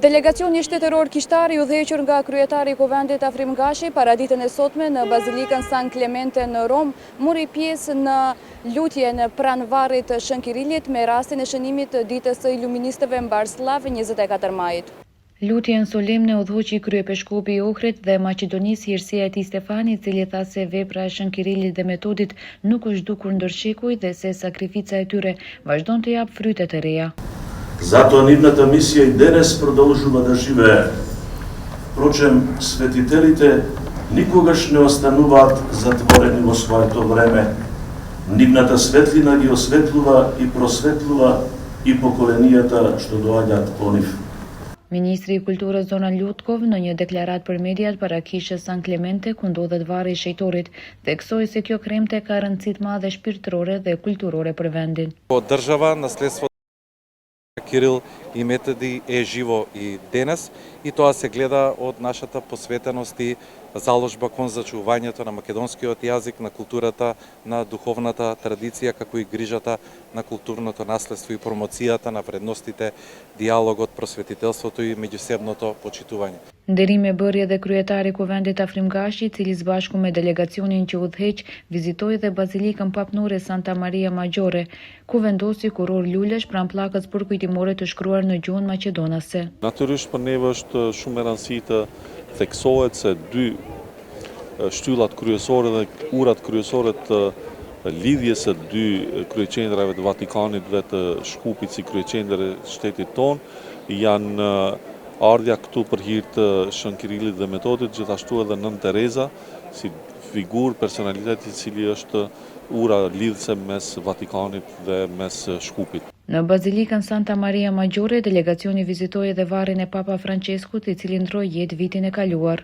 Delegacioni shtetëror kishtari udhëhequr nga kryetari i Kuvendit Afrim Gashi para ditën e sotme në Bazilikën San Clemente në Rom, mori pjesë në lutjen pranë varrit të Shën Kirilit me rastin e shënimit të ditës së iluministëve Mbarslav 24 majit. Lutjen solemne udhëhoqi kryepeshkopi i Ohrit dhe Maqedonisë Hirsia e tij Stefani, i cili tha se vepra e Shën Kirilit dhe Metodit nuk është dukur ndërshekuj dhe se sakrifica e tyre vazhdon të jap fryte të reja. Zato nivната мисија и денес продолжува да живее. Впрочем, светителите никогаш не остануваат затворени во своето време. Нивната светлина ги осветлува и просветлува и поколенијата што доаѓаат по нив. Ministri i Kulturës Zoran Lutkov në një deklarat për mediat para kishës San Clemente ku ndodhet varri i shejtorit, theksoi se kjo kremte ka rëndësi të madhe shpirtërore dhe kulturore për vendin. Држава наследство Кирил и Методи е живо и денес и тоа се гледа од нашата посветеност и заложба кон зачувањето на македонскиот јазик, на културата, на духовната традиција, како и грижата на културното наследство и промоцијата на вредностите, диалогот, просветителството и меѓусебното почитување. Nderim e bëri edhe kryetari i Kuvendit Afrim Gashi, i cili bashku me delegacionin që udhëheq vizitoi dhe Bazilikën Papnore Santa Maria Maggiore, ku vendosi kuror lulesh pranë pllakës përkujtimore të shkruar në gjuhën maqedonase. Natyrisht për neve është shumë e rëndësishme të theksohet se dy shtyllat kryesore dhe urat kryesore të lidhjes së dy kryeqendrave të Vatikanit dhe të Shkupit si kryeqendër e shtetit tonë janë ardhja këtu për hir të Shën Kirilit dhe Metodit, gjithashtu edhe Nën Tereza, si figurë, personalitet i cili është ura lidhëse mes Vatikanit dhe mes Shkupit. Në Bazilikën Santa Maria Maggiore, delegacioni vizitoi edhe varrin e Papa Franceskut, i cili ndroi jetë vitin e kaluar.